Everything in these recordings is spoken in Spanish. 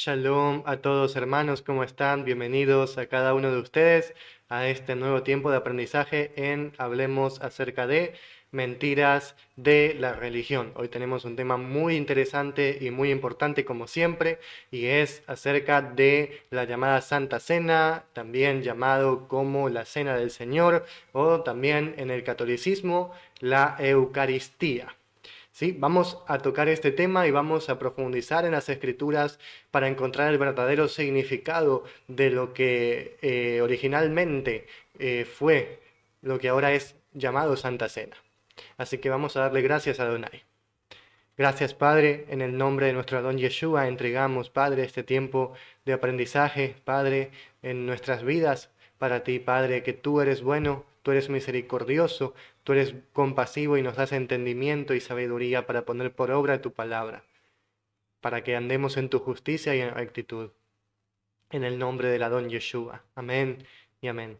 Shalom a todos hermanos, ¿cómo están? Bienvenidos a cada uno de ustedes a este nuevo tiempo de aprendizaje en Hablemos acerca de mentiras de la religión. Hoy tenemos un tema muy interesante y muy importante como siempre, y es acerca de la llamada Santa Cena, también llamado como la Cena del Señor, o también en el catolicismo la Eucaristía. ¿Sí? Vamos a tocar este tema y vamos a profundizar en las escrituras para encontrar el verdadero significado de lo que originalmente fue lo que ahora es llamado Santa Cena. Así que vamos a darle gracias a Adonai. Gracias, Padre, en el nombre de nuestro Adón Yeshua, entregamos, Padre, este tiempo de aprendizaje, Padre, en nuestras vidas, para ti, Padre, que tú eres bueno, tú eres misericordioso, tú eres compasivo y nos das entendimiento y sabiduría para poner por obra tu palabra, para que andemos en tu justicia y en rectitud. En el nombre del Adón Yeshua. Amén y amén.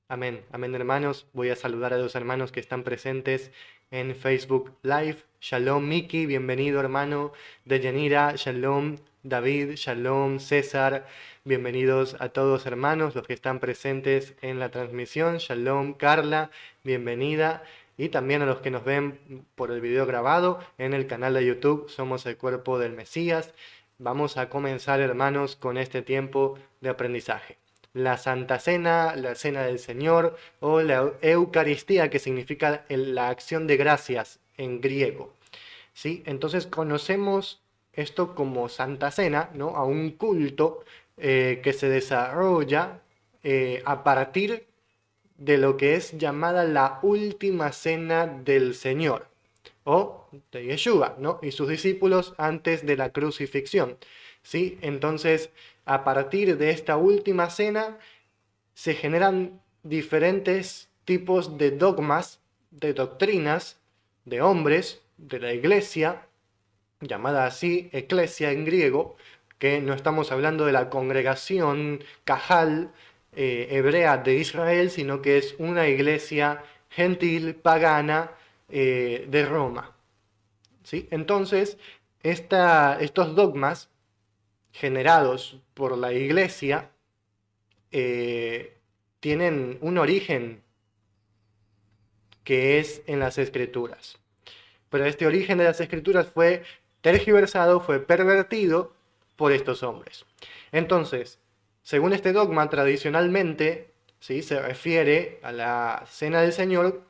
Amén, amén hermanos. Voy a saludar a los hermanos que están presentes en Facebook Live. Shalom Miki, bienvenido hermano de Yanira. Shalom David, shalom César. Bienvenidos a todos hermanos, los que están presentes en la transmisión. Shalom Carla, bienvenida. Y también a los que nos ven por el video grabado en el canal de YouTube. Somos el cuerpo del Mesías. Vamos a comenzar hermanos con este tiempo de aprendizaje. La Santa Cena, la Cena del Señor o la Eucaristía, que significa la acción de gracias en griego. ¿Sí? Entonces conocemos esto como Santa Cena, ¿no? A un culto que se desarrolla a partir de lo que es llamada la última cena del Señor o de Yeshua, ¿no? Y sus discípulos antes de la crucifixión. ¿Sí? Entonces, a partir de esta última cena se generan diferentes tipos de dogmas, de doctrinas, de hombres, de la iglesia, llamada así, eclesia en griego, que no estamos hablando de la congregación Cajal hebrea de Israel, sino que es una iglesia gentil, pagana, de Roma. ¿Sí? Entonces, estos dogmas generados por la iglesia eh, tienen un origen que es en las escrituras. Pero este origen de las escrituras fue tergiversado, fue pervertido por estos hombres. Entonces, según este dogma, tradicionalmente, ¿sí?, se refiere a la cena del Señor,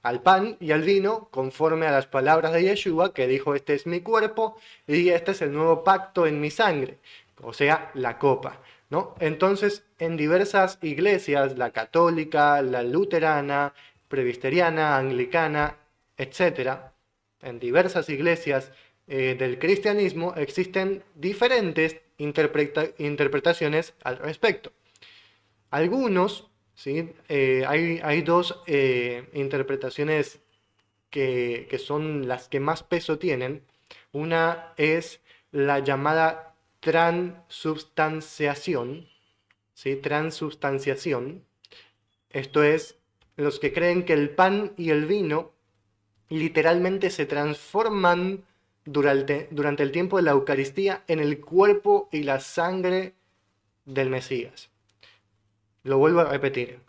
al pan y al vino, conforme a las palabras de Yeshua, que dijo: este es mi cuerpo y este es el nuevo pacto en mi sangre, o sea, la copa, ¿no? Entonces, en diversas iglesias, la católica, la luterana, presbiteriana, anglicana, etcétera, en diversas iglesias del cristianismo existen diferentes interpretaciones al respecto. Algunos, ¿sí? Hay dos interpretaciones que son las que más peso tienen. Una es la llamada transubstanciación, ¿sí? Transubstanciación. Esto es, los que creen que el pan y el vino literalmente se transforman durante el tiempo de la Eucaristía en el cuerpo y la sangre del Mesías. Lo vuelvo a repetir.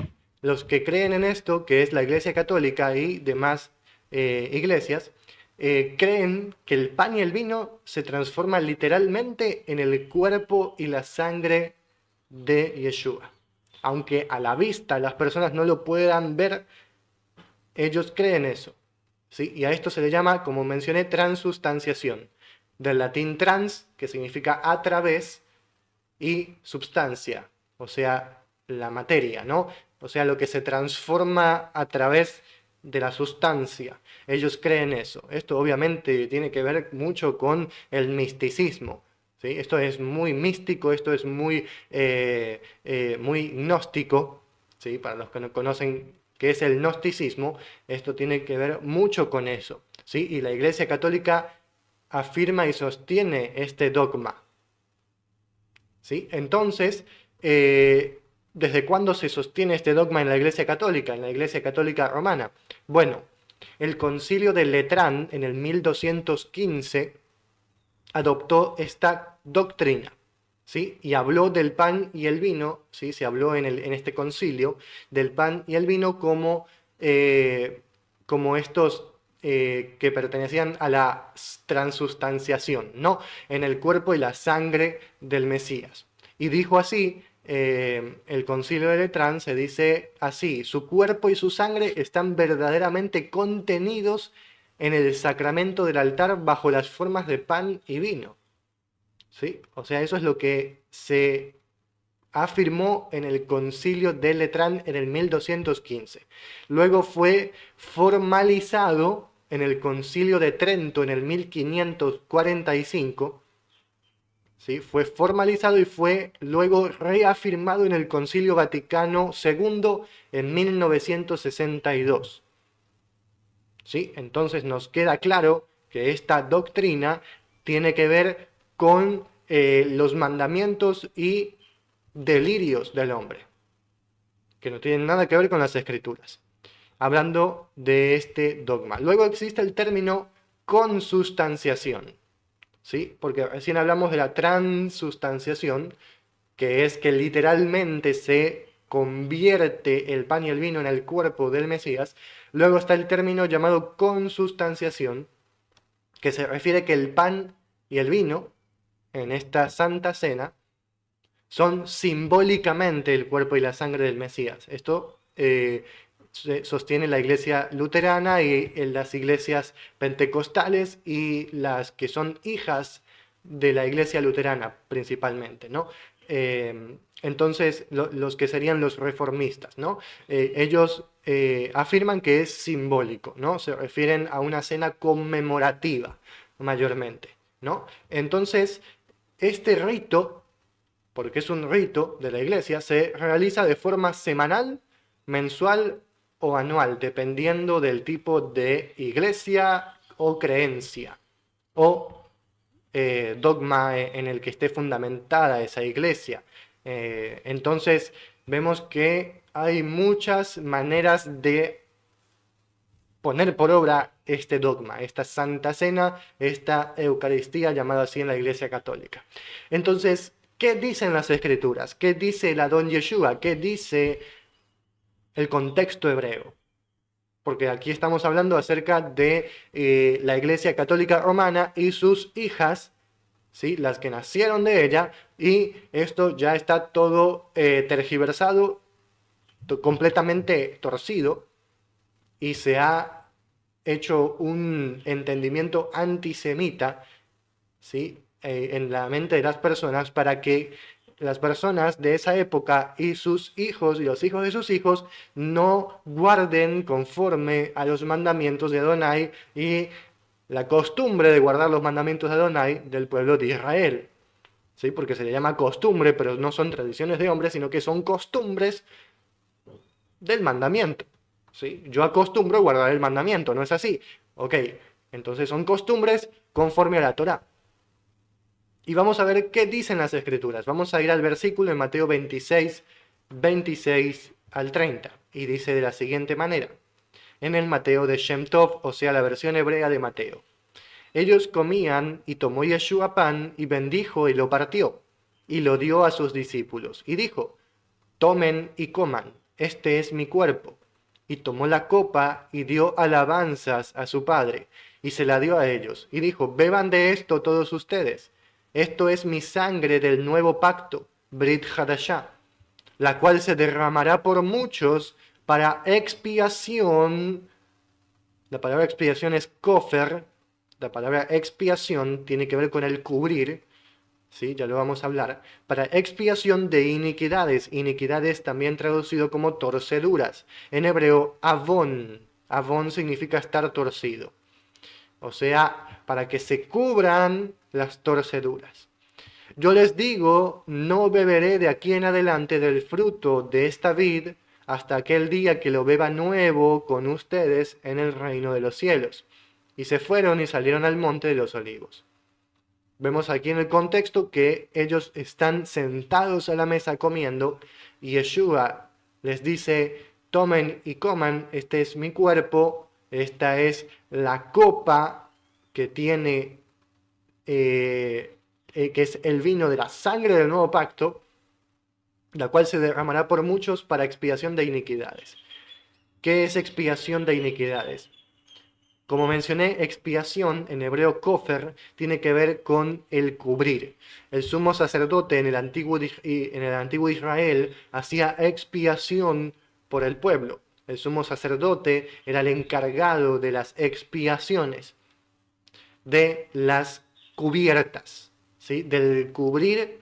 Los que creen en esto, que es la Iglesia Católica y demás iglesias, creen que el pan y el vino se transforman literalmente en el cuerpo y la sangre de Yeshua. Aunque a la vista las personas no lo puedan ver, ellos creen eso. ¿Sí? Y a esto se le llama, como mencioné, transustanciación. Del latín trans, que significa a través, y substancia, o sea, la materia, ¿no? O sea, lo que se transforma a través de la sustancia. Ellos creen eso. Esto obviamente tiene que ver mucho con el misticismo. ¿Sí? Esto es muy místico, esto es muy gnóstico. ¿Sí? Para los que no conocen qué es el gnosticismo, esto tiene que ver mucho con eso. ¿Sí? Y la Iglesia Católica afirma y sostiene este dogma. ¿Sí? Entonces, ¿desde cuándo se sostiene este dogma en la Iglesia Católica, en la Iglesia Católica Romana? Bueno, el concilio de Letrán en el 1215 adoptó esta doctrina, ¿sí? Y habló del pan y el vino, ¿sí? Se habló en este concilio del pan y el vino como estos que pertenecían a la transustanciación, ¿no? En el cuerpo y la sangre del Mesías. Y dijo así, el concilio de Letrán se dice así: su cuerpo y su sangre están verdaderamente contenidos en el sacramento del altar bajo las formas de pan y vino. ¿Sí? O sea, eso es lo que se afirmó en el concilio de Letrán en el 1215. Luego fue formalizado en el concilio de Trento en el 1545. ¿Sí? Fue formalizado y fue luego reafirmado en el Concilio Vaticano II en 1962. ¿Sí? Entonces nos queda claro que esta doctrina tiene que ver con los mandamientos y delirios del hombre, que no tienen nada que ver con las escrituras. Hablando de este dogma. Luego existe el término consustanciación, ¿sí? Porque recién hablamos de la transustanciación, que es que literalmente se convierte el pan y el vino en el cuerpo del Mesías. Luego está el término llamado consustanciación, que se refiere que el pan y el vino en esta Santa Cena son simbólicamente el cuerpo y la sangre del Mesías. Esto sostiene la iglesia luterana y en las iglesias pentecostales y las que son hijas de la iglesia luterana principalmente, ¿no? Entonces, los que serían los reformistas, ¿no? Ellos afirman que es simbólico, ¿no? Se refieren a una cena conmemorativa mayormente, ¿no? Entonces, este rito, porque es un rito de la iglesia, se realiza de forma semanal, mensual o anual, dependiendo del tipo de iglesia o creencia o dogma en el que esté fundamentada esa iglesia. Entonces vemos que hay muchas maneras de poner por obra este dogma, esta Santa Cena, esta Eucaristía llamada así en la Iglesia Católica. Entonces, ¿qué dicen las Escrituras? ¿Qué dice el Adón Yeshua? ¿Qué dice el contexto hebreo? Porque aquí estamos hablando acerca de la Iglesia Católica Romana y sus hijas, ¿sí? Las que nacieron de ella, y esto ya está todo tergiversado, completamente torcido, y se ha hecho un entendimiento antisemita, ¿sí? En la mente de las personas, para que las personas de esa época y sus hijos y los hijos de sus hijos no guarden conforme a los mandamientos de Adonai y la costumbre de guardar los mandamientos de Adonai del pueblo de Israel. ¿Sí? Porque se le llama costumbre, pero no son tradiciones de hombres, sino que son costumbres del mandamiento. ¿Sí? Yo acostumbro guardar el mandamiento, ¿no es así? Ok, entonces son costumbres conforme a la Torá. Y vamos a ver qué dicen las Escrituras. Vamos a ir al versículo en Mateo 26, 26 al 30. Y dice de la siguiente manera, en el Mateo de Shem Tov, o sea, la versión hebrea de Mateo. Ellos comían y tomó Yeshua pan y bendijo y lo partió y lo dio a sus discípulos y dijo, tomen y coman, este es mi cuerpo. Y tomó la copa y dio alabanzas a su Padre, y se la dio a ellos, y dijo, beban de esto todos ustedes. Esto es mi sangre del nuevo pacto, Brit Hadashah, la cual se derramará por muchos para expiación. La palabra expiación es kofer. La palabra expiación tiene que ver con el cubrir, ¿sí? Ya lo vamos a hablar, para expiación de iniquidades, iniquidades también traducido como torceduras. En hebreo, avón, avón significa estar torcido, o sea, para que se cubran las torceduras. Yo les digo, no beberé de aquí en adelante del fruto de esta vid hasta aquel día que lo beba nuevo con ustedes en el reino de los cielos. Y se fueron y salieron al monte de los olivos. Vemos aquí en el contexto que ellos están sentados a la mesa comiendo y Yeshua les dice, tomen y coman, este es mi cuerpo, esta es la copa que tiene que es el vino de la sangre del nuevo pacto, la cual se derramará por muchos para expiación de iniquidades. ¿Qué es expiación de iniquidades? Como mencioné, expiación, en hebreo kofer, tiene que ver con el cubrir. El sumo sacerdote en el antiguo Israel hacía expiación por el pueblo. El sumo sacerdote era el encargado de las expiaciones, de las cubiertas, ¿sí? Del cubrir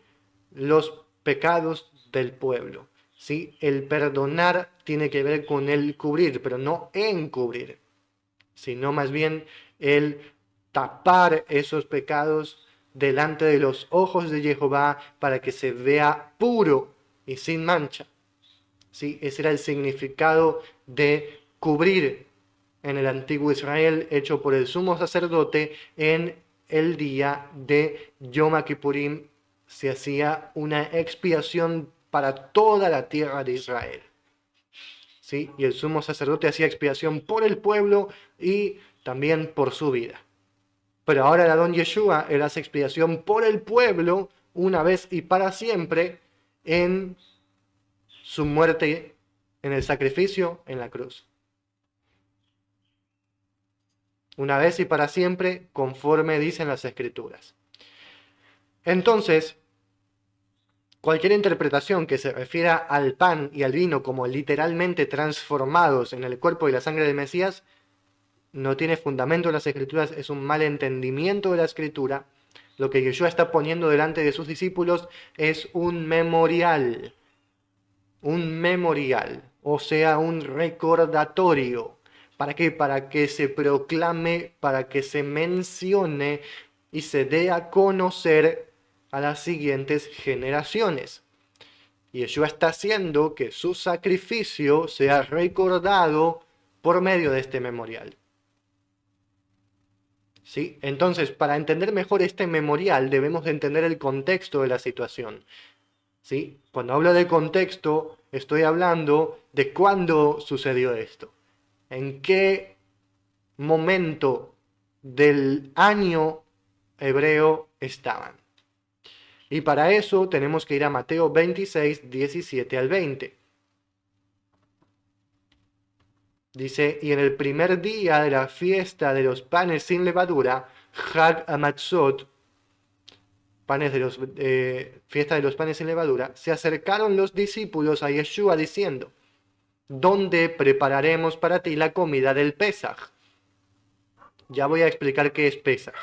los pecados del pueblo. ¿Sí? El perdonar tiene que ver con el cubrir, pero no encubrir, sino más bien el tapar esos pecados delante de los ojos de Jehová para que se vea puro y sin mancha. ¿Sí? Ese era el significado de cubrir en el antiguo Israel, hecho por el sumo sacerdote en el día de Yom Kippurim. Se hacía una expiación para toda la tierra de Israel. ¿Sí? Y el sumo sacerdote hacía expiación por el pueblo y también por su vida. Pero ahora el Adón Yeshua, él hace expiación por el pueblo una vez y para siempre en su muerte, en el sacrificio en la cruz. Una vez y para siempre, conforme dicen las Escrituras. Entonces, cualquier interpretación que se refiera al pan y al vino como literalmente transformados en el cuerpo y la sangre del Mesías no tiene fundamento en las Escrituras, es un mal entendimiento de la Escritura. Lo que Yeshua está poniendo delante de sus discípulos es un memorial, o sea, un recordatorio. ¿Para qué? Para que se proclame, para que se mencione y se dé a conocer a las siguientes generaciones. Y Yeshua está haciendo que su sacrificio sea recordado por medio de este memorial. ¿Sí? Entonces, para entender mejor este memorial, debemos de entender el contexto de la situación. ¿Sí? Cuando hablo de contexto, estoy hablando de cuándo sucedió esto. ¿En qué momento del año hebreo estaban? Y para eso tenemos que ir a Mateo 26, 17 al 20. Dice, y en el primer día de la fiesta de los panes sin levadura, Chag HaMatzot, fiesta de los panes sin levadura, se acercaron los discípulos a Yeshua diciendo, ¿dónde prepararemos para ti la comida del Pesaj? Ya voy a explicar qué es Pesaj.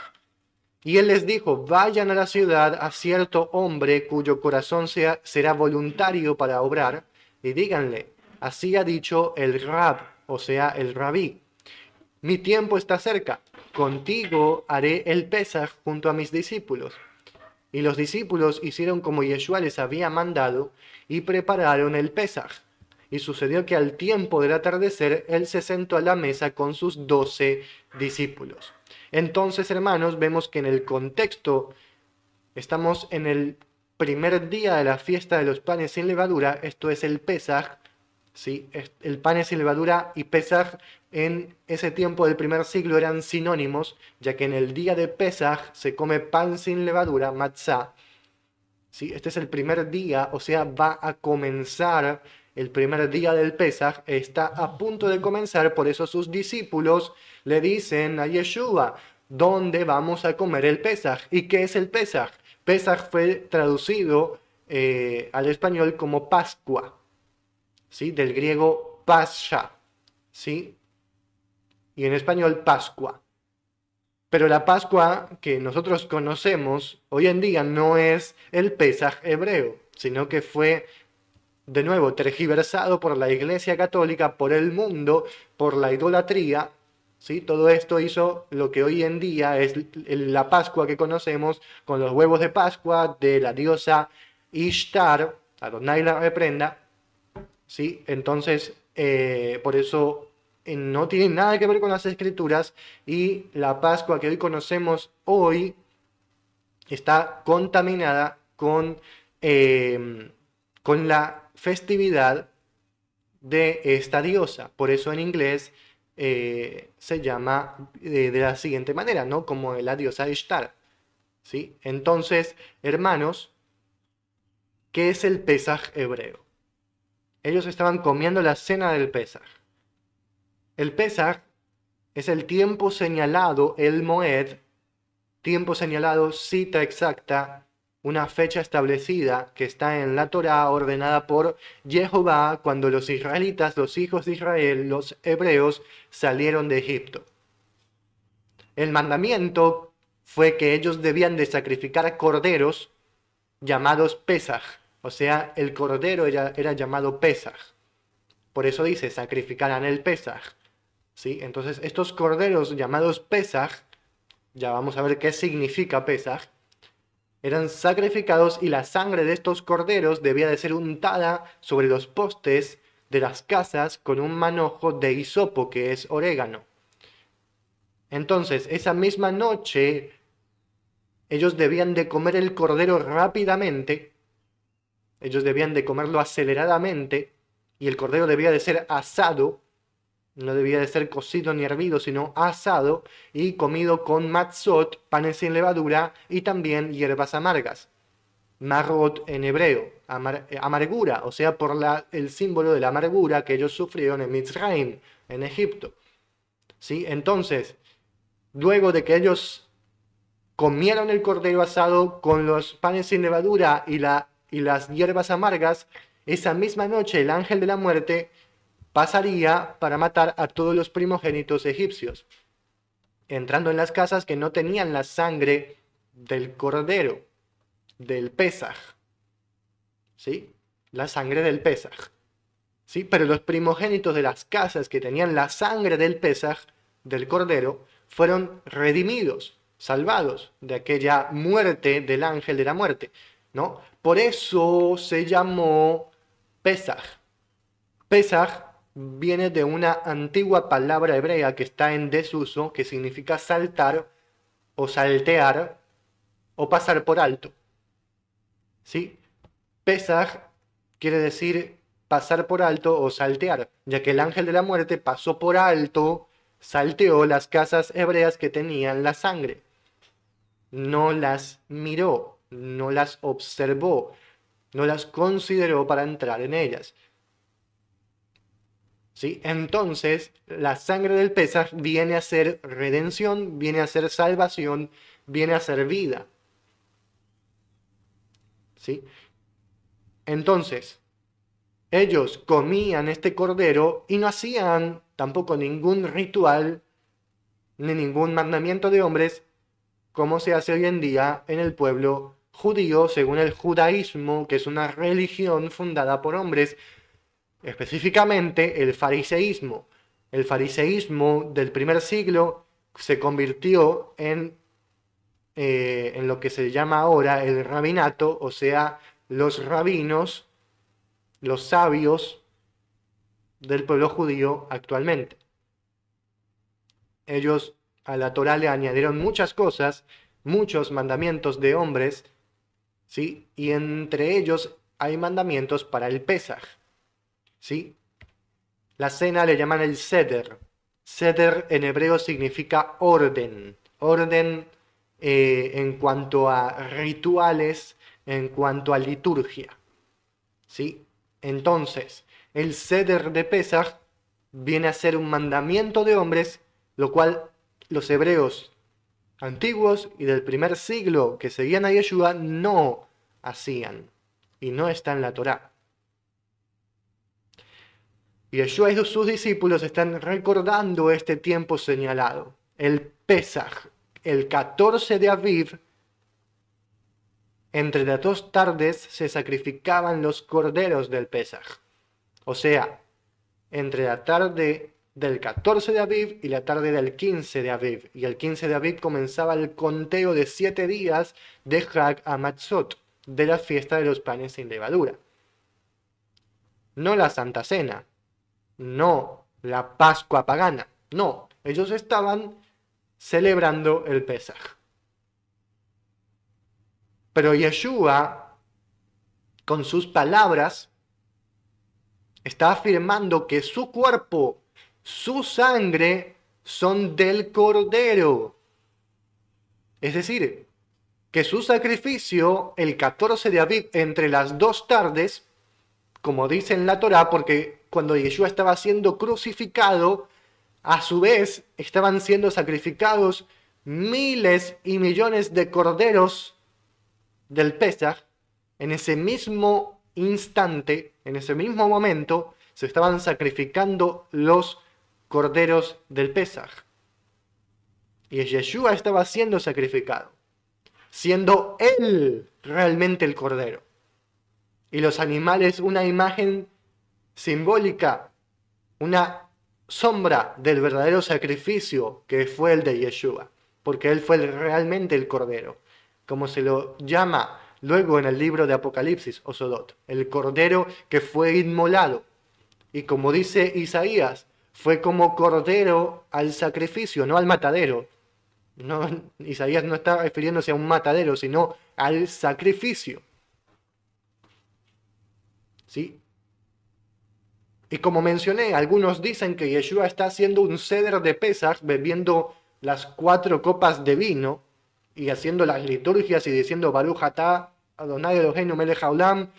Y él les dijo, vayan a la ciudad a cierto hombre cuyo corazón será voluntario para obrar, y díganle, así ha dicho el Rab, o sea, el Rabí, mi tiempo está cerca, contigo haré el Pesaj junto a mis discípulos. Y los discípulos hicieron como Yeshua les había mandado y prepararon el Pesaj. Y sucedió que al tiempo del atardecer él se sentó a la mesa con sus 12 discípulos. Entonces, hermanos, vemos que en el contexto estamos en el primer día de la fiesta de los panes sin levadura, esto es el Pesaj. ¿Sí? El pan sin levadura y Pesaj en ese tiempo del primer siglo eran sinónimos, ya que en el día de Pesaj se come pan sin levadura, matzá. ¿Sí? Este es el primer día, o sea, va a comenzar el primer día del Pesaj, está a punto de comenzar, por eso sus discípulos le dicen a Yeshua, ¿dónde vamos a comer el Pesaj? ¿Y qué es el Pesaj? Pesaj fue traducido al español como Pascua. ¿Sí? Del griego pascha, ¿sí? Y en español Pascua. Pero la Pascua que nosotros conocemos hoy en día no es el Pesaj hebreo, sino que fue, de nuevo, tergiversado por la Iglesia Católica, por el mundo, por la idolatría. ¿Sí? Todo esto hizo lo que hoy en día es la Pascua que conocemos, con los huevos de Pascua de la diosa Ishtar, Adonai la reprenda. ¿Sí? Entonces, por eso no tiene nada que ver con las Escrituras, y la Pascua que hoy conocemos hoy está contaminada con la festividad de esta diosa. Por eso en inglés se llama de la siguiente manera, ¿no? Como la diosa Ishtar. ¿sí? Entonces, hermanos, ¿qué es el Pesaj hebreo? Ellos estaban comiendo la cena del Pesaj. El Pesaj es el tiempo señalado, el Moed, tiempo señalado, cita exacta, una fecha establecida que está en la Torá ordenada por Jehová cuando los israelitas, los hijos de Israel, los hebreos, salieron de Egipto. El mandamiento fue que ellos debían de sacrificar corderos llamados Pesaj, o sea, el cordero era llamado Pesaj. Por eso dice, sacrificarán el Pesaj, ¿sí? Entonces, estos corderos llamados Pesaj, ya vamos a ver qué significa Pesaj, eran sacrificados y la sangre de estos corderos debía de ser untada sobre los postes de las casas con un manojo de hisopo, que es orégano. Entonces, esa misma noche, ellos debían de comer el cordero rápidamente, ellos debían de comerlo aceleradamente, y el cordero debía de ser asado, no debía de ser cocido ni hervido, sino asado y comido con matzot, panes sin levadura, y también hierbas amargas. Marrot en hebreo, amargura, o sea, por el símbolo de la amargura que ellos sufrieron en Mitzrayim, en Egipto. ¿Sí? Entonces, luego de que ellos comieron el cordero asado con los panes sin levadura y las hierbas amargas, esa misma noche el ángel de la muerte pasaría para matar a todos los primogénitos egipcios, entrando en las casas que no tenían la sangre del cordero, del Pesaj, ¿sí? La sangre del Pesaj, ¿sí? Pero los primogénitos de las casas que tenían la sangre del Pesaj, del cordero, fueron redimidos, salvados de aquella muerte del ángel de la muerte, ¿no? Por eso se llamó Pesaj. Pesaj viene de una antigua palabra hebrea que está en desuso, que significa saltar o saltear o pasar por alto. ¿Sí? Pesaj quiere decir pasar por alto o saltear, ya que el ángel de la muerte pasó por alto, salteó las casas hebreas que tenían la sangre. No las miró, no las observó, no las consideró para entrar en ellas. ¿Sí? Entonces, la sangre del Pesaj viene a ser redención, viene a ser salvación, viene a ser vida. ¿Sí? Entonces, ellos comían este cordero y no hacían tampoco ningún ritual ni ningún mandamiento de hombres como se hace hoy en día en el pueblo judío según el judaísmo, que es una religión fundada por hombres, específicamente el fariseísmo. El fariseísmo del primer siglo se convirtió en lo que se llama ahora el rabinato, o sea, los rabinos, los sabios del pueblo judío actualmente. Ellos a la Torá le añadieron muchas cosas, muchos mandamientos de hombres, ¿sí? Y entre ellos hay mandamientos para el Pesaj, ¿sí? La cena le llaman el Seder. Seder en hebreo significa orden. Orden en cuanto a rituales, en cuanto a liturgia, ¿sí? Entonces, el Seder de Pesaj viene a ser un mandamiento de hombres, lo cual los hebreos antiguos y del primer siglo que seguían a Yeshua no hacían, y no está en la Torá. Yeshua y sus discípulos están recordando este tiempo señalado, el Pesaj, el 14 de Aviv. Entre las dos tardes se sacrificaban los corderos del Pesaj. O sea, entre la tarde del 14 de Aviv y la tarde del 15 de Aviv. Y el 15 de Aviv comenzaba el conteo de 7 días de Hag HaMatzot, de la fiesta de los panes sin levadura. No la Santa Cena, no la Pascua pagana, no. Ellos estaban celebrando el Pesaj. Pero Yeshua, con sus palabras, está afirmando que su cuerpo, su sangre, son del Cordero. Es decir, que su sacrificio, el 14 de Aviv, entre las 2 tardes, como dice en la Torá, porque cuando Yeshua estaba siendo crucificado, a su vez estaban siendo sacrificados miles y millones de corderos del Pesaj. En ese mismo instante, en ese mismo momento, se estaban sacrificando los corderos del Pesaj. Y Yeshua estaba siendo sacrificado, siendo él realmente el cordero. Y los animales, una imagen simbólica, una sombra del verdadero sacrificio que fue el de Yeshua, porque él fue realmente el cordero, como se lo llama luego en el libro de Apocalipsis o Sodot, el cordero que fue inmolado. Y como dice Isaías, fue como cordero al sacrificio, no al matadero. No, Isaías no está refiriéndose a un matadero, sino al sacrificio. ¿Sí? Y como mencioné, algunos dicen que Yeshua está haciendo un ceder de Pesaj, bebiendo las 4 copas de vino y haciendo las liturgias y diciendo Baruch atah Adonai Eloheinu melech haolam,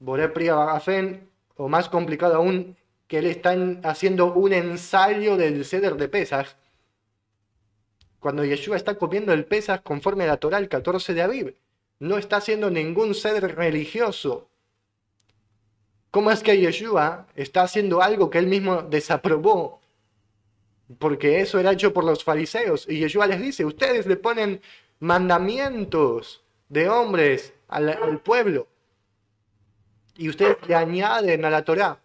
boré pri hagafen, o más complicado aún, que él está haciendo un ensayo del ceder de Pesaj, cuando Yeshua está comiendo el Pesaj conforme a la Torá el 14 de Aviv. No está haciendo ningún ceder religioso. ¿Cómo es que Yeshua está haciendo algo que él mismo desaprobó? Porque eso era hecho por los fariseos. Y Yeshua les dice, ustedes le ponen mandamientos de hombres al pueblo. Y ustedes le añaden a la Torá.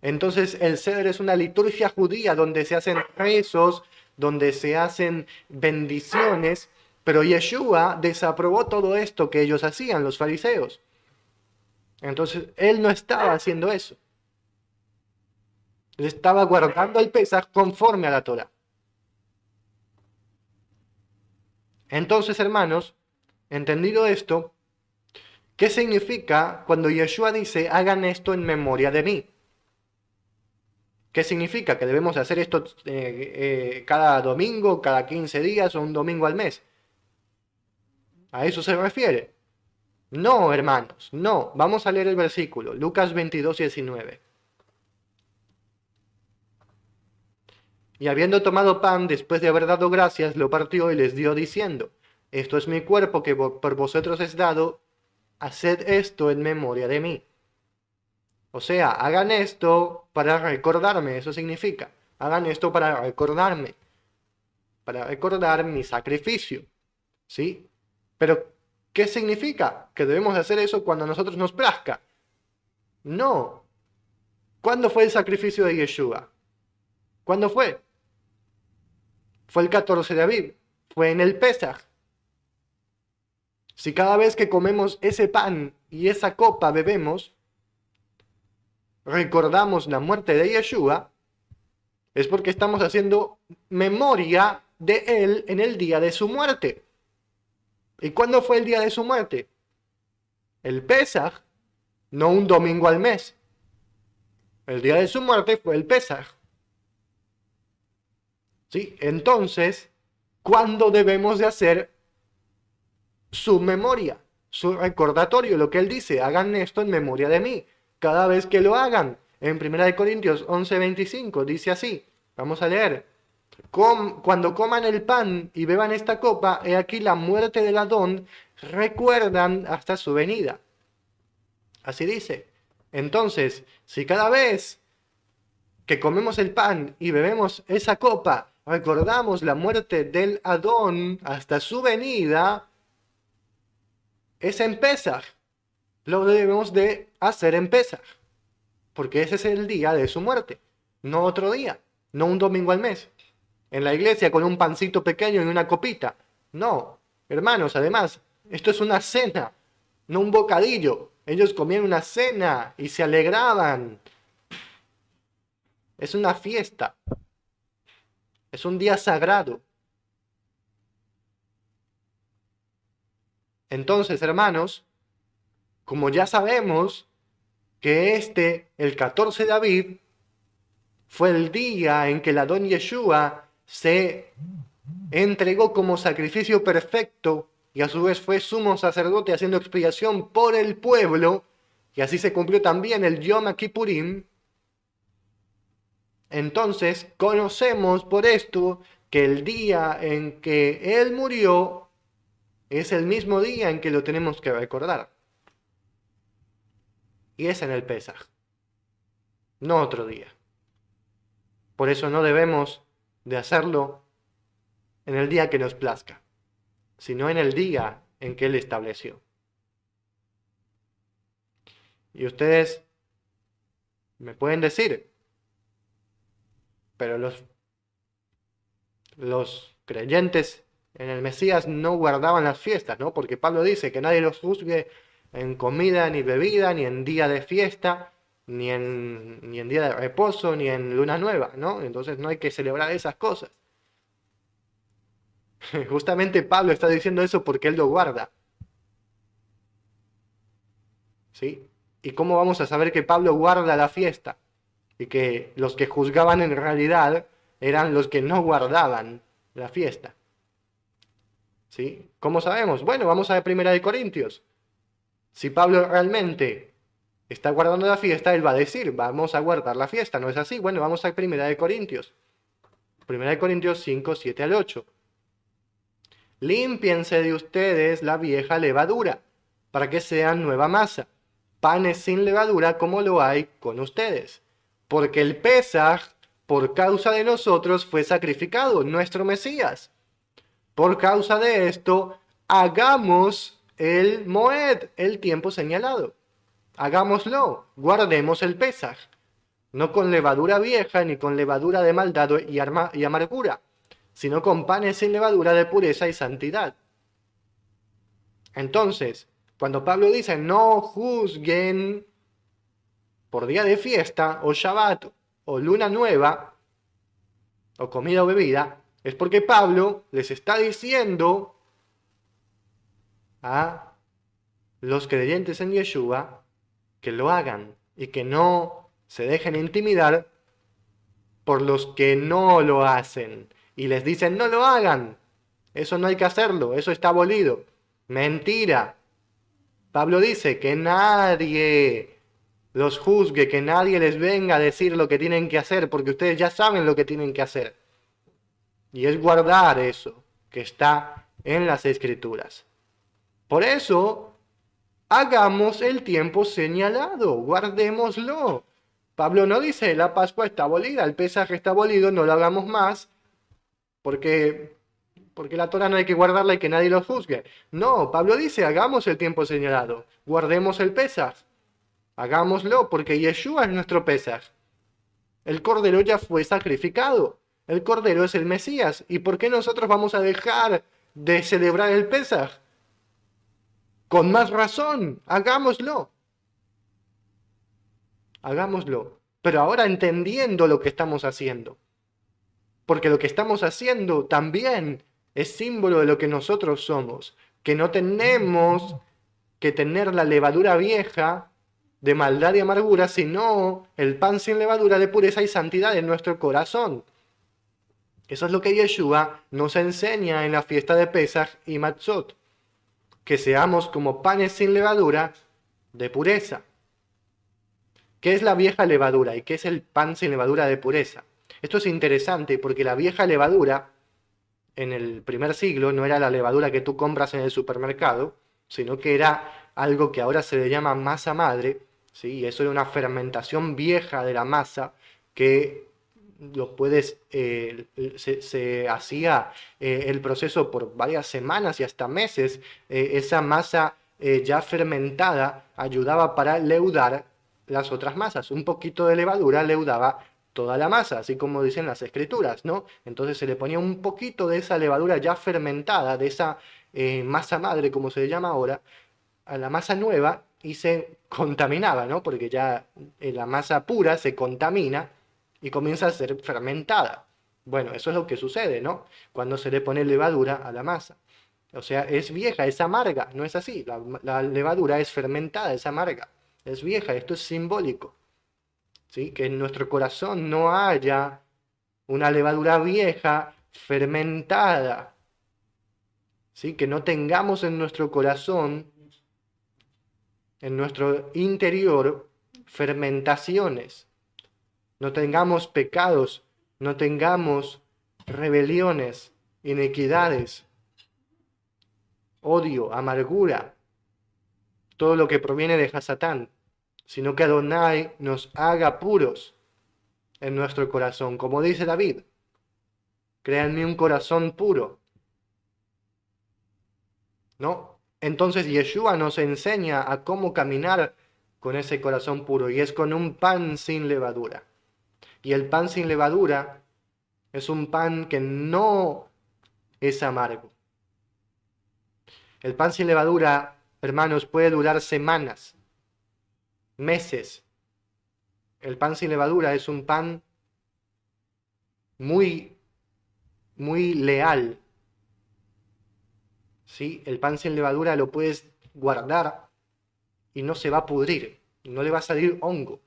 Entonces el ceder es una liturgia judía donde se hacen rezos, donde se hacen bendiciones. Pero Yeshua desaprobó todo esto que ellos hacían, los fariseos. Entonces, él no estaba haciendo eso. Él estaba guardando el Pesaj conforme a la Torá. Entonces, hermanos, entendido esto, ¿qué significa cuando Yeshua dice, hagan esto en memoria de mí? ¿Qué significa? ¿Que debemos hacer esto cada domingo, cada 15 días o un domingo al mes? ¿A eso se refiere? No, hermanos, no. Vamos a leer el versículo, Lucas 22:19. Y habiendo tomado pan, después de haber dado gracias, lo partió y les dio diciendo, esto es mi cuerpo que por vosotros es dado, haced esto en memoria de mí. O sea, hagan esto para recordarme, eso significa. Hagan esto para recordarme, para recordar mi sacrificio. ¿Sí? Pero, ¿qué significa? ¿Que debemos hacer eso cuando a nosotros nos plazca? No. ¿Cuándo fue el sacrificio de Yeshua? ¿Cuándo fue? Fue el 14 de Aviv. Fue en el Pesaj. Si cada vez que comemos ese pan y esa copa bebemos, recordamos la muerte de Yeshua, es porque estamos haciendo memoria de él en el día de su muerte. ¿Y cuándo fue el día de su muerte? El Pesaj, no un domingo al mes. El día de su muerte fue el Pesaj. ¿Sí? Entonces, ¿cuándo debemos de hacer su memoria, su recordatorio? Lo que él dice, hagan esto en memoria de mí. Cada vez que lo hagan. En 1 Corintios 11:25 dice así. Vamos a leer. Cuando coman el pan y beban esta copa, he aquí la muerte del Adón, recuerdan hasta su venida. Así dice. Entonces, si cada vez que comemos el pan y bebemos esa copa, recordamos la muerte del Adón hasta su venida, es en Pesaj. Lo debemos de hacer en Pesaj, porque ese es el día de su muerte, no otro día, no un domingo al mes, en la iglesia con un pancito pequeño y una copita. No, hermanos, además, esto es una cena, no un bocadillo. Ellos comían una cena y se alegraban. Es una fiesta. Es un día sagrado. Entonces, hermanos, como ya sabemos que el 14 de Aviv, fue el día en que el Adón Yeshua se entregó como sacrificio perfecto y a su vez fue sumo sacerdote haciendo expiación por el pueblo, y así se cumplió también el Yom Kippurim. Entonces conocemos por esto que el día en que Él murió es el mismo día en que lo tenemos que recordar. Y es en el Pesaj, no otro día. Por eso no debemos de hacerlo en el día que nos plazca, sino en el día en que Él estableció. Y ustedes me pueden decir, pero los creyentes en el Mesías no guardaban las fiestas, ¿no? Porque Pablo dice que nadie los juzgue en comida ni bebida, ni en día de fiesta, ni en día de reposo, ni en luna nueva, ¿no? Entonces no hay que celebrar esas cosas. Justamente Pablo está diciendo eso porque él lo guarda, ¿sí? ¿Y cómo vamos a saber que Pablo guarda la fiesta? Y que los que juzgaban en realidad eran los que no guardaban la fiesta. ¿Sí? ¿Cómo sabemos? Bueno, vamos a ver Primera de Corintios. Si Pablo realmente está guardando la fiesta, él va a decir, vamos a guardar la fiesta, ¿no es así? Bueno, vamos a Primera de Corintios. Primera de Corintios 5, 7 al 8. Límpiense de ustedes la vieja levadura, para que sean nueva masa, panes sin levadura como lo hay con ustedes. Porque el Pesaj, por causa de nosotros, fue sacrificado, nuestro Mesías. Por causa de esto, hagamos el Moed, el tiempo señalado. Hagámoslo, guardemos el Pesaj. No con levadura vieja, ni con levadura de maldad y amargura, sino con panes sin levadura de pureza y santidad. Entonces, cuando Pablo dice no juzguen por día de fiesta, o Shabbat, o luna nueva, o comida o bebida, es porque Pablo les está diciendo a los creyentes en Yeshua que lo hagan y que no se dejen intimidar por los que no lo hacen. Y les dicen, no lo hagan, eso no hay que hacerlo, eso está abolido. Mentira. Pablo dice que nadie los juzgue, que nadie les venga a decir lo que tienen que hacer, porque ustedes ya saben lo que tienen que hacer. Y es guardar eso que está en las Escrituras. Por eso, hagamos el tiempo señalado, guardémoslo. Pablo no dice, la Pascua está abolida, el Pesaj está abolido, no lo hagamos más, porque la Torah no hay que guardarla y que nadie lo juzgue. No, Pablo dice, hagamos el tiempo señalado, guardemos el Pesaj, hagámoslo, porque Yeshua es nuestro Pesaj. El Cordero ya fue sacrificado, el Cordero es el Mesías, ¿y por qué nosotros vamos a dejar de celebrar el Pesaj? Con más razón, hagámoslo. Hagámoslo, pero ahora entendiendo lo que estamos haciendo. Porque lo que estamos haciendo también es símbolo de lo que nosotros somos, que no tenemos que tener la levadura vieja de maldad y amargura, sino el pan sin levadura de pureza y santidad en nuestro corazón. Eso es lo que Yeshua nos enseña en la fiesta de Pesaj y Matzot, que seamos como panes sin levadura de pureza. ¿Qué es la vieja levadura y qué es el pan sin levadura de pureza? Esto es interesante porque la vieja levadura en el primer siglo no era la levadura que tú compras en el supermercado, sino que era algo que ahora se le llama masa madre, ¿sí? Y eso era una fermentación vieja de la masa que se hacía el proceso por varias semanas y hasta meses. Esa masa ya fermentada ayudaba para leudar las otras masas. Un poquito de levadura leudaba toda la masa, así como dicen las escrituras, ¿no? Entonces se le ponía un poquito de esa levadura ya fermentada, de esa masa madre, como se le llama ahora, a la masa nueva y se contaminaba, ¿no? Porque ya la masa pura se contamina y comienza a ser fermentada. Bueno, eso es lo que sucede, ¿no? Cuando se le pone levadura a la masa. O sea, es vieja, es amarga, no es así. La levadura es fermentada, es amarga, es vieja, esto es simbólico. ¿Sí? Que en nuestro corazón no haya una levadura vieja fermentada, ¿sí? Que no tengamos en nuestro corazón, en nuestro interior, fermentaciones, no tengamos pecados, no tengamos rebeliones, iniquidades, odio, amargura, todo lo que proviene de Hasatán, sino que Adonai nos haga puros en nuestro corazón, como dice David, créanme un corazón puro, ¿no? Entonces Yeshua nos enseña a cómo caminar con ese corazón puro, y es con un pan sin levadura. Y el pan sin levadura es un pan que no es amargo. El pan sin levadura, hermanos, puede durar semanas, meses. El pan sin levadura es un pan muy, muy leal. ¿Sí? El pan sin levadura lo puedes guardar y no se va a pudrir, no le va a salir hongo.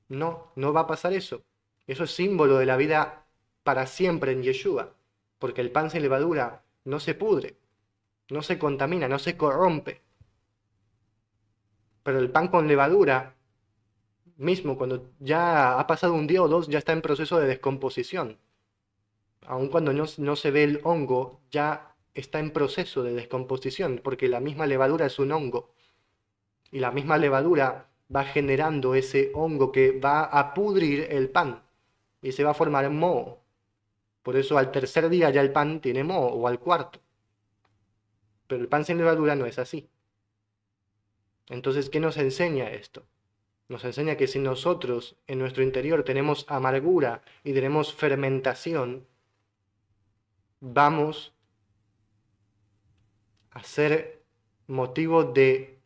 No, no va a pasar eso. Eso es símbolo de la vida para siempre en Yeshua, porque el pan sin levadura no se pudre, no se contamina, no se corrompe. Pero el pan con levadura, mismo cuando ya ha pasado un día o dos, ya está en proceso de descomposición. Aun cuando no se ve el hongo, ya está en proceso de descomposición, porque la misma levadura es un hongo. Y la misma levadura va generando ese hongo que va a pudrir el pan y se va a formar moho. Por eso al tercer día ya el pan tiene moho, o al cuarto. Pero el pan sin levadura no es así. Entonces, ¿qué nos enseña esto? Nos enseña que si nosotros en nuestro interior tenemos amargura y tenemos fermentación, vamos a ser motivo de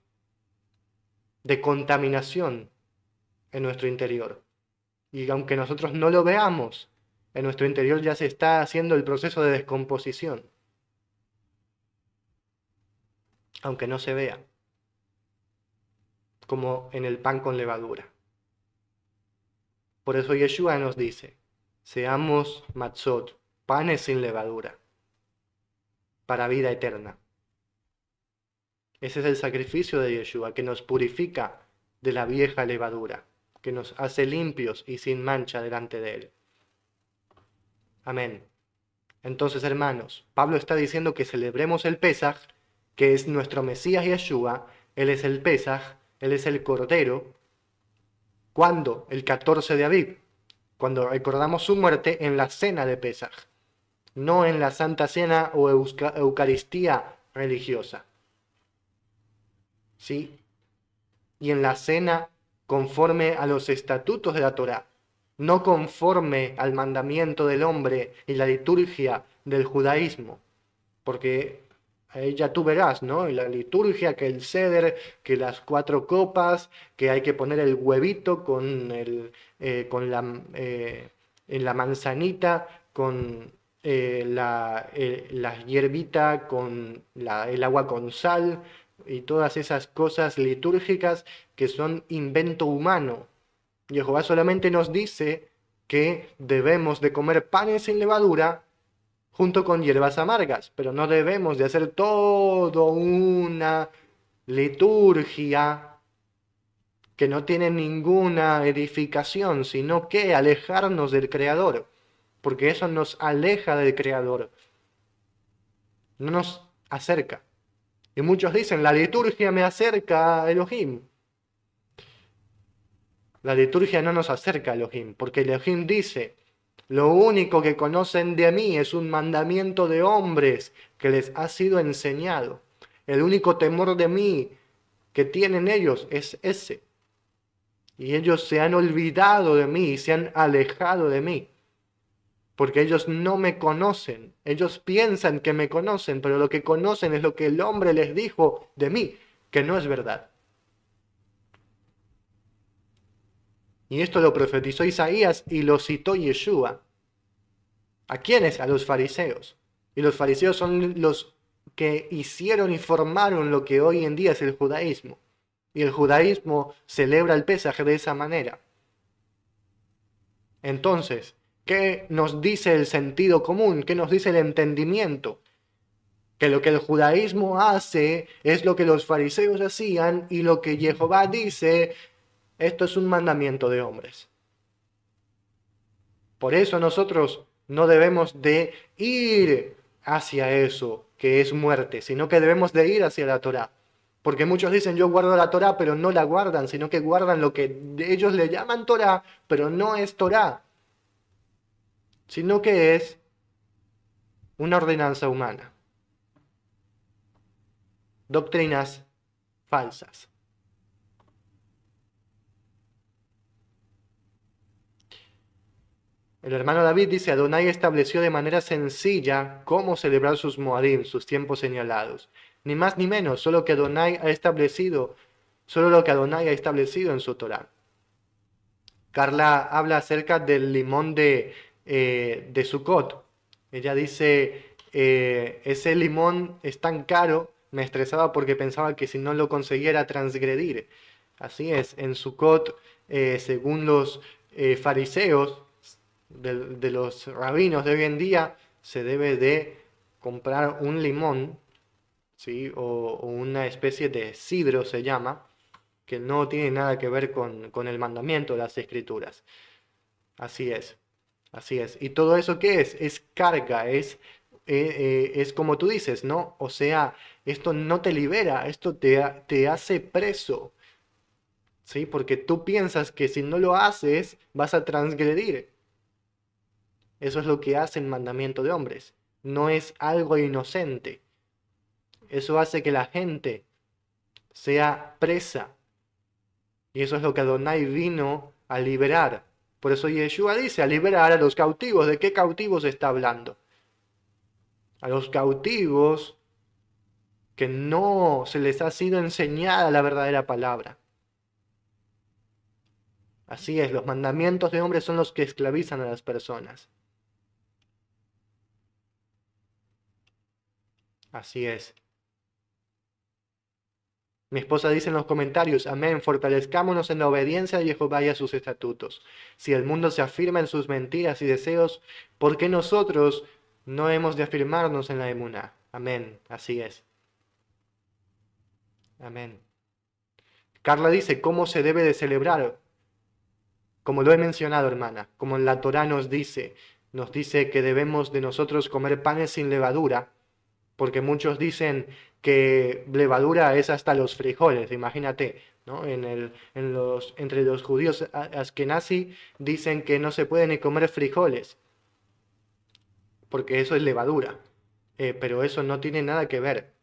contaminación en nuestro interior. Y aunque nosotros no lo veamos, en nuestro interior ya se está haciendo el proceso de descomposición, aunque no se vea, como en el pan con levadura. Por eso Yeshua nos dice, seamos matzot, panes sin levadura, para vida eterna. Ese es el sacrificio de Yeshua, que nos purifica de la vieja levadura, que nos hace limpios y sin mancha delante de Él. Amén. Entonces, hermanos, Pablo está diciendo que celebremos el Pesaj, que es nuestro Mesías Yeshua. Él es el Pesaj, Él es el Cordero. ¿Cuándo? El 14 de Aviv, cuando recordamos su muerte en la cena de Pesaj, no en la Santa Cena o Eucaristía religiosa. ¿Sí? Y en la cena conforme a los estatutos de la Torá, no conforme al mandamiento del hombre y la liturgia del judaísmo, porque ahí ya tú verás, ¿no? La liturgia, que el ceder, que las 4 copas, que hay que poner el huevito en la manzanita, con la hierbita, con el agua con sal, y todas esas cosas litúrgicas que son invento humano. Jehová solamente nos dice que debemos de comer panes sin levadura junto con hierbas amargas, pero no debemos de hacer todo una liturgia que no tiene ninguna edificación, sino que alejarnos del Creador, porque eso nos aleja del Creador, no nos acerca. Y muchos dicen, la liturgia me acerca a Elohim. La liturgia no nos acerca a Elohim, porque Elohim dice, lo único que conocen de mí es un mandamiento de hombres que les ha sido enseñado. El único temor de mí que tienen ellos es ese. Y ellos se han olvidado de mí y se han alejado de mí, porque ellos no me conocen. Ellos piensan que me conocen, pero lo que conocen es lo que el hombre les dijo de mí, que no es verdad. Y esto lo profetizó Isaías y lo citó Yeshua. ¿A quiénes? A los fariseos. Y los fariseos son los que hicieron y formaron lo que hoy en día es el judaísmo. Y el judaísmo celebra el Pesaj de esa manera. Entonces, ¿qué nos dice el sentido común? ¿Qué nos dice el entendimiento? Que lo que el judaísmo hace es lo que los fariseos hacían y lo que Jehová dice, esto es un mandamiento de hombres. Por eso nosotros no debemos de ir hacia eso, que es muerte, sino que debemos de ir hacia la Torá. Porque muchos dicen yo guardo la Torá, pero no la guardan, sino que guardan lo que ellos le llaman Torá, pero no es Torá, sino que es una ordenanza humana, doctrinas falsas. El hermano David dice, Adonai estableció de manera sencilla cómo celebrar sus Moadim, sus tiempos señalados. Ni más ni menos, solo que Adonai ha establecido, solo lo que Adonai ha establecido en su Torá. Carla habla acerca del limón de Sukkot. Ella dice, ese limón es tan caro, me estresaba porque pensaba que si no lo conseguía era transgredir. Así es, en Sukkot, según los fariseos, de los rabinos de hoy en día, se debe de comprar un limón, ¿sí? O una especie de sidro se llama, que no tiene nada que ver con el mandamiento de las escrituras. Así es, así es. ¿Y todo eso qué es? Es carga, es como tú dices, ¿no? O sea, esto no te libera, esto te hace preso, ¿sí? Porque tú piensas que si no lo haces vas a transgredir. Eso es lo que hace el mandamiento de hombres. No es algo inocente. Eso hace que la gente sea presa. Y eso es lo que Adonai vino a liberar. Por eso Yeshua dice, a liberar a los cautivos. ¿De qué cautivos está hablando? A los cautivos que no se les ha sido enseñada la verdadera palabra. Así es, los mandamientos de hombres son los que esclavizan a las personas. Así es. Mi esposa dice en los comentarios, amén, fortalezcámonos en la obediencia de Jehová y a sus estatutos. Si el mundo se afirma en sus mentiras y deseos, ¿por qué nosotros no hemos de afirmarnos en la emuná? Amén, así es. Amén. Carla dice, ¿cómo se debe de celebrar? Como lo he mencionado, hermana, como en la Torá nos dice que debemos de nosotros comer panes sin levadura, porque muchos dicen que levadura es hasta los frijoles, imagínate, ¿no? Entre los judíos askenazí dicen que no se puede ni comer frijoles, porque eso es levadura. Pero eso no tiene nada que ver.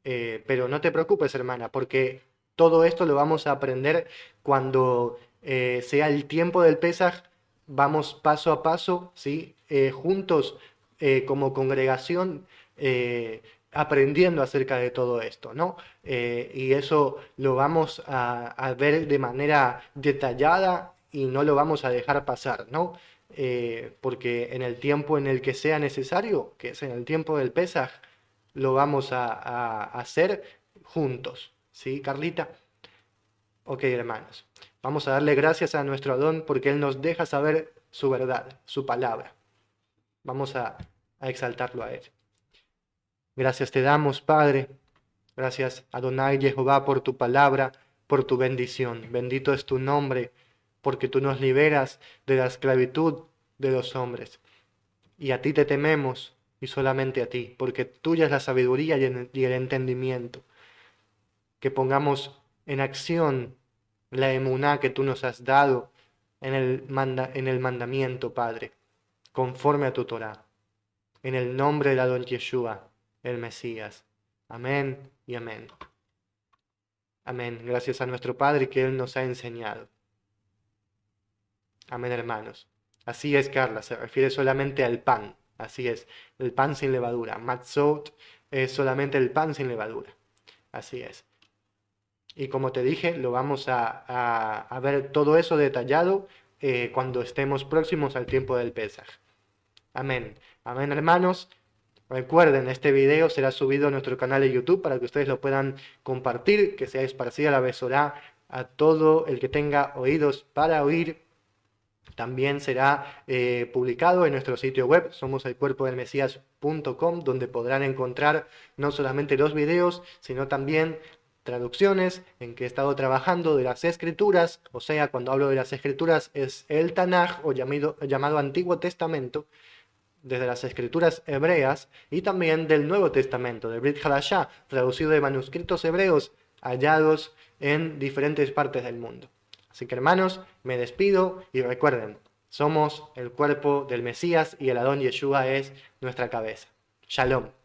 Pero no te preocupes, hermana, porque todo esto lo vamos a aprender cuando sea el tiempo del Pesaj. Vamos paso a paso, ¿sí? Juntos como congregación aprendiendo acerca de todo esto, ¿no? Y eso lo vamos a ver de manera detallada y no lo vamos a dejar pasar, ¿no? Porque en el tiempo en el que sea necesario, que es en el tiempo del Pesaj, lo vamos a hacer juntos, ¿sí, Carlita? Ok, hermanos, vamos a darle gracias a nuestro Adón porque Él nos deja saber su verdad, su palabra. Vamos a exaltarlo a Él. Gracias te damos, Padre. Gracias, Adonai Jehová, por tu palabra, por tu bendición. Bendito es tu nombre, porque tú nos liberas de la esclavitud de los hombres. Y a ti te tememos, y solamente a ti, porque tuya es la sabiduría y el entendimiento. Que pongamos en acción la emuná que tú nos has dado en el mandamiento, Padre, conforme a tu Torah. En el nombre de Adon Yeshua, el Mesías. Amén y amén. Amén. Gracias a nuestro Padre que Él nos ha enseñado. Amén, hermanos. Así es, Carla, se refiere solamente al pan. Así es, el pan sin levadura. Matzot es solamente el pan sin levadura. Así es. Y como te dije, lo vamos a ver todo eso detallado cuando estemos próximos al tiempo del Pesaj. Amén. Amén, hermanos. Recuerden, este video será subido a nuestro canal de YouTube para que ustedes lo puedan compartir, que sea esparcida la Besorá a todo el que tenga oídos para oír. También será publicado en nuestro sitio web, somoselcuerpodelmesias.com, donde podrán encontrar no solamente los videos, sino también traducciones en que he estado trabajando de las escrituras. O sea, cuando hablo de las escrituras es el Tanaj, o llamado Antiguo Testamento, desde las escrituras hebreas, y también del Nuevo Testamento, del Brit Hadashah, traducido de manuscritos hebreos hallados en diferentes partes del mundo. Así que, hermanos, me despido y recuerden, somos el cuerpo del Mesías y el Adón Yeshua es nuestra cabeza. Shalom.